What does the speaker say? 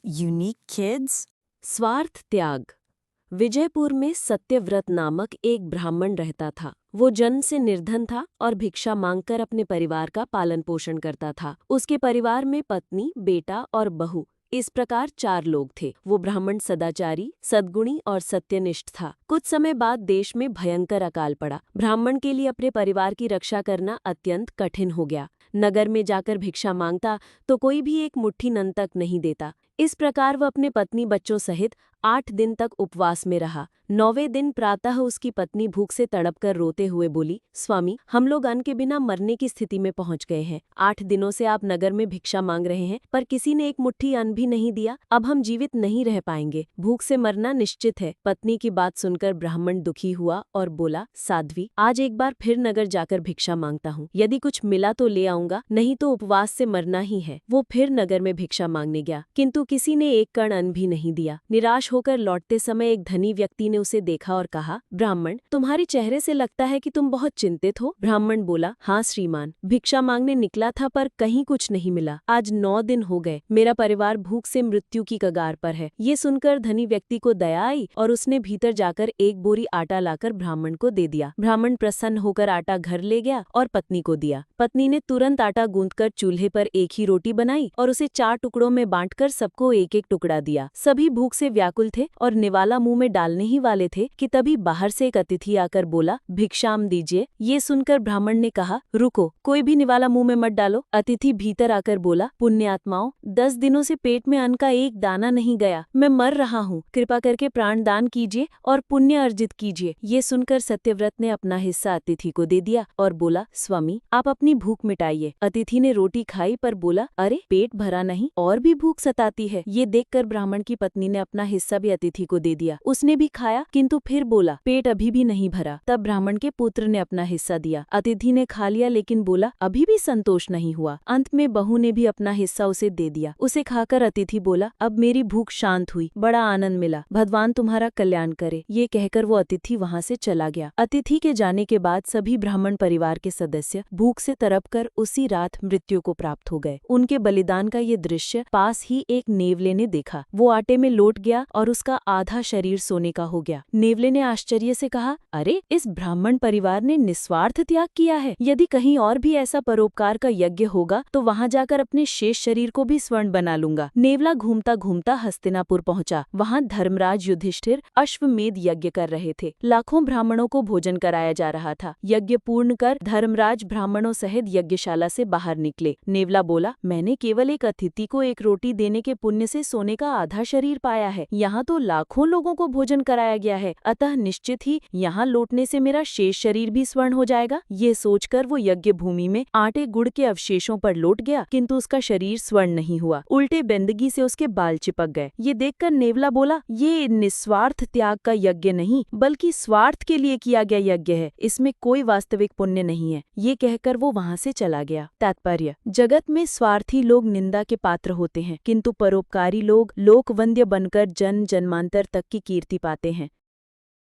unique kids? स्वार्थ त्याग। विजयपुर में सत्यव्रत नामक एक ब्राह्मण रहता था। वो जन्म से निर्धन था और भिक्षा मांगकर अपने परिवार का पालन पोषण करता था। उसके परिवार में पत्नी, बेटा और बहू, इस प्रकार 4 लोग थे। वो ब्राह्मण सदाचारी, सद्गुणी और सत्यनिष्ठ था। कुछ समय बाद देश में भयंकर अकाल पड़ा। ब्राह्मण के लिए अपने परिवार की रक्षा करना अत्यंत कठिन हो गया। नगर में जाकर भिक्षा मांगता तो कोई भी एक मुट्ठी नन तक नहीं देता। इस प्रकार वह अपने पत्नी बच्चों सहित 8 दिन तक उपवास में रहा। 9वें दिन प्रातः उसकी पत्नी भूख से तड़पकर रोते हुए बोली, स्वामी, हम लोग अन्न के बिना मरने की स्थिति में पहुंच गए हैं। 8 दिनों से आप नगर में भिक्षा मांग रहे हैं, पर किसी ने एक मुट्ठी अन्न भी नहीं दिया। अब हम जीवित नहीं रह पाएंगे, भूख से मरना निश्चित है। पत्नी की बात सुनकर ब्राह्मण दुखी हुआ और बोला, साध्वी, आज एक बार फिर नगर जाकर भिक्षा मांगता हूँ। यदि कुछ मिला तो ले आऊंगा, नहीं तो उपवास से मरना ही है। वो फिर नगर में भिक्षा मांगने गया, किंतु किसी ने एक कण अन्न भी नहीं दिया। निराश होकर लौटते समय एक धनी व्यक्ति ने उसे देखा और कहा, ब्राह्मण, तुम्हारे चेहरे से लगता है कि तुम बहुत चिंतित हो। ब्राह्मण बोला, हाँ श्रीमान, भिक्षा मांगने निकला था पर कहीं कुछ नहीं मिला। आज 9 दिन हो गए, मेरा परिवार भूख से मृत्यु की कगार पर है। ये सुनकर धनी व्यक्ति को दया आई और उसने भीतर जाकर एक बोरी आटा लाकर ब्राह्मण को दे दिया। ब्राह्मण प्रसन्न होकर आटा घर ले गया और पत्नी को दिया। पत्नी ने तुरंत आटा गूंथकर चूल्हे पर एक ही रोटी बनाई और उसे 4 टुकड़ों में बांटकर सबको एक एक टुकड़ा दिया। सभी भूख से व्याकुल थे और निवाला मुंह में डालने ही वाले थे कि तभी बाहर से एक अतिथि आकर बोला, भिक्षाम दीजिए। ये सुनकर ब्राह्मण ने कहा, रुको, कोई भी निवाला मुंह में मत डालो। अतिथि भीतर आकर बोला, पुण्यात्माओं, 10 दिनों से पेट में अन्न का एक दाना नहीं गया, मैं मर रहा हूँ। कृपा करके प्राण दान कीजिए और पुण्य अर्जित कीजिए। ये सुनकर सत्यव्रत ने अपना हिस्सा अतिथि को दे दिया और बोला, स्वामी, आप अपनी भूख मिटाइए। अतिथि ने रोटी खाई पर बोला, अरे पेट भरा नहीं, और भी भूख सताती है। ये देखकर ब्राह्मण की पत्नी ने अपना हिस्सा भी अतिथि को दे दिया। उसने भी खाया, किंतु फिर बोला, पेट अभी भी नहीं भरा। तब ब्राह्मण के पुत्र ने अपना हिस्सा दिया। अतिथि ने खा लिया, लेकिन बोला, अभी भी संतोष नहीं हुआ। अंत में बहू ने भी अपना हिस्सा उसे दे दिया। उसे खाकर अतिथि बोला, अब मेरी भूख शांत हुई, बड़ा आनंद मिला, भगवान तुम्हारा कल्याण करे। ये कहकर वो अतिथि वहाँ से चला गया। अतिथि के जाने के बाद सभी ब्राह्मण परिवार के सदस्य भूख से तड़पकर उसी रात मृत्यु को प्राप्त हो गए। उनके बलिदान का ये दृश्य पास ही एक नेवले ने देखा। वो आटे में लौट गया और उसका आधा शरीर सोने का हो गया। नेवले ने आश्चर्य से कहा, अरे, इस ब्राह्मण परिवार ने निस्वार्थ त्याग किया है। यदि कहीं और भी ऐसा परोपकार का यज्ञ होगा तो वहाँ जाकर अपने शेष शरीर को भी स्वर्ण बना लूंगा। नेवला घूमता घूमता हस्तिनापुर पहुंचा। वहाँ धर्मराज युधिष्ठिर अश्वमेध यज्ञ कर रहे थे। लाखों ब्राह्मणों को भोजन कराया जा रहा था। यज्ञ पूर्ण कर धर्मराज ब्राह्मणों सहित यज्ञशाला से बाहर निकले। नेवला बोला, मैंने केवल एक अतिथि को एक रोटी देने के पुण्य से सोने का आधा शरीर पाया है। यहाँ तो लाखों लोगों को भोजन कराया गया है, अतः निश्चित ही यहाँ लौटने से मेरा शेष शरीर भी स्वर्ण हो जाएगा। ये सोचकर वो यज्ञ भूमि में आटे गुड़ के अवशेषों पर लौट गया, किंतु उसका शरीर स्वर्ण नहीं हुआ, उल्टे बेंदगी से उसके बाल चिपक गए। ये देखकर नेवला बोला, ये निस्वार्थ त्याग का यज्ञ नहीं, बल्कि स्वार्थ के लिए किया गया यज्ञ है। इसमें कोई वास्तविक पुण्य नहीं है। ये कहकर वो वहाँ से चला गया। तात्पर्य, जगत में स्वार्थी लोग निंदा के पात्र होते हैं, किंतु परोपकारी लोग लोकवंद्य बनकर जन जन्मांतर तक की कीर्ति पाते हैं।